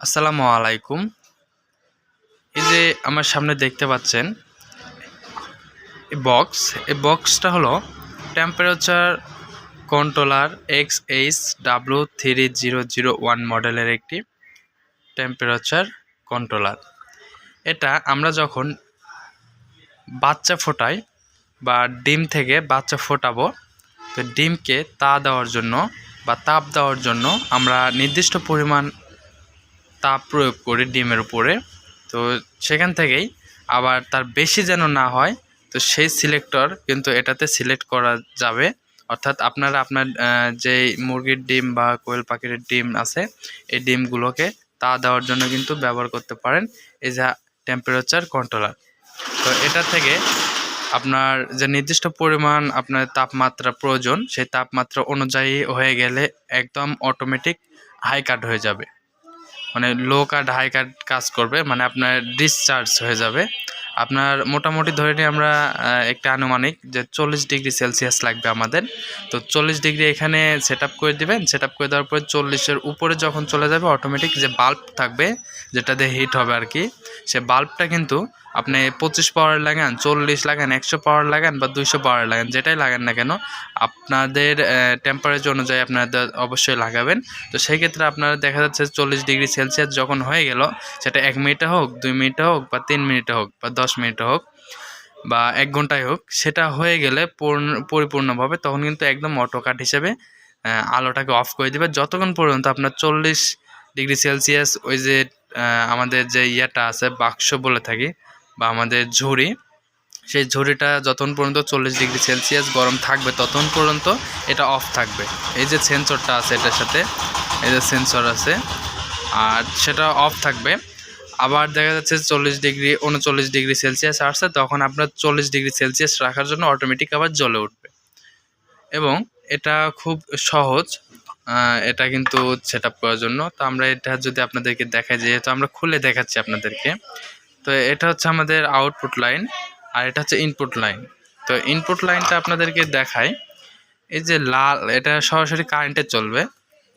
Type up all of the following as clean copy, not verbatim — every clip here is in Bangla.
আসসালামু আলাইকুম। এই যে আমার সামনে দেখতে পাচ্ছেন এই বক্সটা হলো টেম্পারেচার কন্ট্রোলার XH-W3001 মডেলের একটি টেম্পারেচার কন্ট্রোলার। এটা আমরা যখন বাচ্চা ফোটাই বা ডিম থেকে বাচ্চা ফোটাবো, তো ডিমকে দেওয়ার জন্য বা তাপ দেওয়ার জন্য আমরা নির্দিষ্ট পরিমাণ তাপ প্রয়োগ করি ডিমের উপরে। তো সেখান থেকেই আবার তার বেশি যেন না হয়, তো সেই সিলেক্টর কিন্তু এটাতে সিলেক্ট করা যাবে। অর্থাৎ আপনারা আপনার যেই মুরগির ডিম বা কোয়েল পাখির ডিম আছে, এই ডিমগুলোকে দেওয়ার জন্য কিন্তু ব্যবহার করতে পারেন এই যে টেম্পারেচার কন্ট্রোলার। তো এটা থেকে আপনার যে নির্দিষ্ট পরিমাণ আপনার তাপমাত্রা প্রয়োজন, সেই তাপমাত্রা অনুযায়ী হয়ে গেলে একদম অটোমেটিক হাই কাট হয়ে যাবে, মানে লো কাট হাই কাট কাজ করবে, মানে আপনার ডিসচার্জ হয়ে যাবে। আপনার মোটামুটি ধরে নিই আমরা একটা আনুমানিক যে 40°C লাগবে আমাদের। তো 40° এখানে সেট আপ করে দেবেন। সেট আপ করে দেওয়ার পরে 40-এর উপরে যখন চলে যাবে, অটোমেটিক যে বাল্ব থাকবে যেটা দিয়ে হিট হবে আর কি, সে বাল্বটা কিন্তু আপনি 25 পাওয়ার লাগান, 40 লাগান, 100 পাওয়ার লাগান বা 200 পাওয়ার লাগান, যেটাই লাগান না কেন আপনাদের টেম্পারেচার অনুযায়ী আপনাদের অবশ্যই লাগাবেন। তো সেই ক্ষেত্রে আপনারা দেখা যাচ্ছে 40°C যখন হয়ে গেল, সেটা 1 মিনিটে হোক, 2 মিনিটে হোক বা 3 মিনিটে হোক বা 10 মিনিটে হোক বা 1 ঘন্টায় হোক, সেটা হয়ে গেলে পরিপূর্ণভাবে তখন কিন্তু একদম অটো কাট হিসেবে আলোটাকে অফ করে দেবে, যতক্ষণ পর্যন্ত আপনার 40°C ওই যে আমাদের যে ইয়েটা আছে বাক্স বলে থাকি বা আমাদের ঝুড়ি, সেই ঝুড়িটা যতক্ষণ পর্যন্ত 40°C গরম থাকবে ততক্ষণ পর্যন্ত এটা অফ থাকবে। এই যে সেন্সরটা আছে এটার সাথে, এই যে সেন্সর আছে, আর সেটা অফ থাকবে। আবার দেখা যাচ্ছে 39°C আসছে, তখন আপনার 40°C রাখার জন্য অটোমেটিক আবার জ্বলে উঠবে। এবং এটা খুব সহজ, এটা কিন্তু সেট আপ করার জন্য। তো আমরা এটা যদি আপনাদেরকে দেখাই, যেহেতু আমরা খুলে দেখাচ্ছি আপনাদেরকে, তো এটা হচ্ছে আমাদের আউটপুট লাইন আর এটা হচ্ছে ইনপুট লাইন। তো ইনপুট লাইনটা আপনাদেরকে দেখাই, এই যে লাল, এটা সরাসরি কারেন্টে চলবে।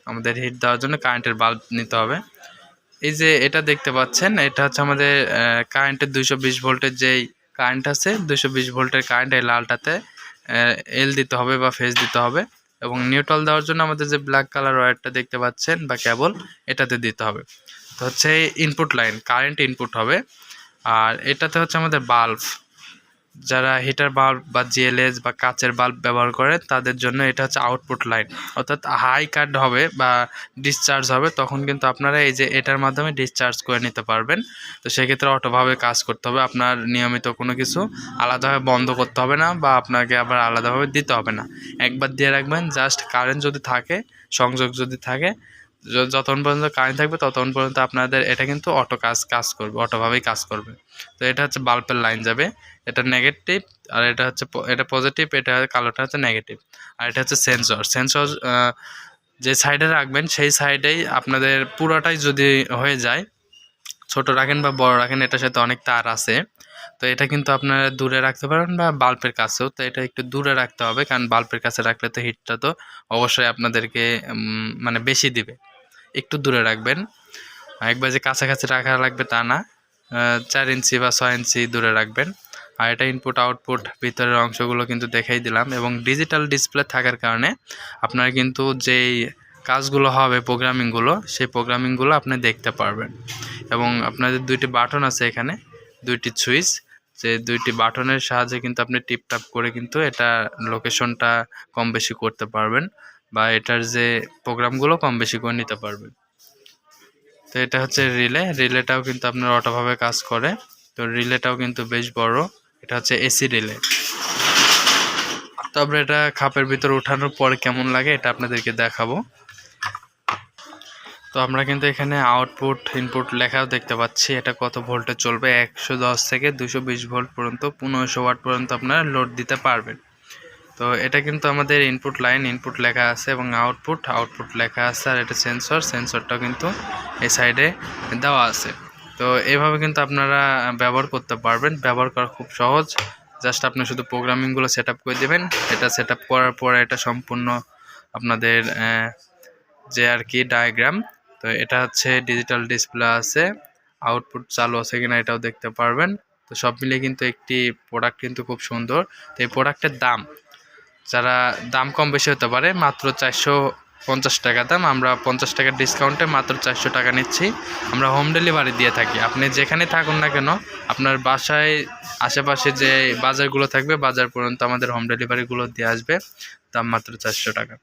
আমাদের হিট দেওয়ার জন্য কারেন্টের বাল্ব নিতে হবে। এই যে এটা দেখতে পাচ্ছেন, এটা হচ্ছে আমাদের কারেন্টের 220 ভোল্টের যেই কারেন্ট আছে, 220 ভোল্টের কারেন্ট এই লালটাতে এল দিতে হবে বা ফেজ দিতে হবে। এবং নিউট্রাল দেওয়ার জন্য আমাদের যে ব্ল্যাক কালার ওয়্যারটা দেখতে পাচ্ছেন বা কেবল, এটাতে দিতে হবে। তো হচ্ছে ইনপুট লাইন, কারেন্ট ইনপুট হবে। আর এটাতে হচ্ছে আমাদের বাল্ব, যারা হিটার বাল্ব বা জিএলএস বা কাচের বাল্ব ব্যবহার করে তাদের জন্য এটা হচ্ছে আউটপুট লাইন। অর্থাৎ হাই কাট হবে বা ডিসচার্জ হবে, তখন কিন্তু আপনারা এই যে এটার মাধ্যমে ডিসচার্জ করে নিতে পারবেন। তো সেক্ষেত্রে অটোভাবে কাজ করতে হবে, আপনার নিয়মিত কোনো কিছু আলাদাভাবে বন্ধ করতে হবে না বা আপনাকে আবার আলাদাভাবে দিতে হবে না। একবার দিয়ে রাখবেন, জাস্ট কারেন্ট যদি থাকে, সংযোগ যদি থাকে, যতক্ষণ পর্যন্ত কারেন্ট থাকবে ততক্ষণ পর্যন্ত আপনাদের এটা কিন্তু অটো কাজ করবে, অটোভাবেই কাজ করবে। তো এটা হচ্ছে বাল্বের লাইন যাবে, এটা নেগেটিভ, আর এটা হচ্ছে এটা পজিটিভ, এটা কালোটা হচ্ছে নেগেটিভ। আর এটা হচ্ছে সেন্সর যে সাইডে রাখবেন সেই সাইডেই আপনাদের পুরোটাই যদি হয়ে যায়, ছোট রাখেন বা বড় রাখেন, এটার সাথে অনেক তার আছে। তো এটা কিন্তু আপনারা দূরে রাখতে পারেন বা বাল্বের কাছেও। তো এটা একটু দূরে রাখতে হবে, কারণ বাল্বের কাছে রাখলে তো হিটটা তো অবশ্যই আপনাদেরকে মানে বেশি দিবে। একটু দূরে রাখবেন, একবার যে কাছাকাছি রাখা লাগবে তা না, 4 ইঞ্চি বা 6 ইঞ্চি দূরে রাখবেন। আর এটা ইনপুট আউটপুট ভিতরের অংশগুলো কিন্তু দেখাই দিলাম। এবং ডিজিটাল ডিসপ্লে থাকার কারণে আপনারা কিন্তু যেই কাজগুলো হবে প্রোগ্রামিংগুলো, সেই প্রোগ্রামিংগুলো আপনি দেখতে পারবেন। এবং আপনাদের 2টি বাটন আছে এখানে, 2টি সুইচ, যে 2টি বাটনের সাহায্যে কিন্তু আপনি টিপটাপ করে কিন্তু এটা লোকেশনটা কম বেশি করতে পারবেন বা এটার যে প্রোগ্রামগুলো কম বেশি করে নিতে পারবেন। তো এটা হচ্ছে রিলেটাও কিন্তু আপনার অটোভাবে কাজ করে। তো রিলেটাও কিন্তু বেশ বড়, এটা হচ্ছে এসি রিলে। তারপরে এটা খাপের ভিতর ওঠানোর পরে কেমন লাগে এটা আপনাদেরকে দেখাবো। তো আমরা কিন্তু এখানে আউটপুট ইনপুট লেখাও দেখতে পাচ্ছি, এটা কত ভোল্টে চলবে। 110 থেকে 220 ভোল্ট পর্যন্ত 1500 ওয়াট পর্যন্ত আপনারা লোড দিতে পারবেন। তো এটা কিন্তু আমাদের ইনপুট লাইন, ইনপুট লেখা আছে, এবং আউটপুট লেখা আছে। আর এটা সেন্সরটাও কিন্তু এই সাইডে দেওয়া আছে। তো এইভাবে কিন্তু আপনারা ব্যবহার করতে পারবেন। ব্যবহার করা খুব সহজ, জাস্ট আপনি শুধু প্রোগ্রামিংগুলো সেট আপ করে দেবেন। এটা সেট আপ করার পরে এটা সম্পূর্ণ আপনাদের যে আর কি ডায়াগ্রাম, তো এটা হচ্ছে ডিজিটাল ডিসপ্লে আছে, আউটপুট চালু আছে কিনা এটাও দেখতে পারবেন। তো সব মিলিয়ে কিন্তু একটি প্রোডাক্ট কিন্তু খুব সুন্দর। তো এই প্রোডাক্টের যারা দাম কম বেশি হতে পারে, মাত্র 450 টাকা দাম। আমরা 50 টাকার ডিসকাউন্টে মাত্র 400 টাকা নিচ্ছি। আমরা হোম ডেলিভারি দিয়ে থাকি। আপনি যেখানে থাকুন না কেন, আপনার বাসায় আশেপাশে যে বাজারগুলো থাকবে বাজার পর্যন্ত আমাদের হোম ডেলিভারিগুলো দিয়ে আসবে। দাম মাত্র 400 টাকা।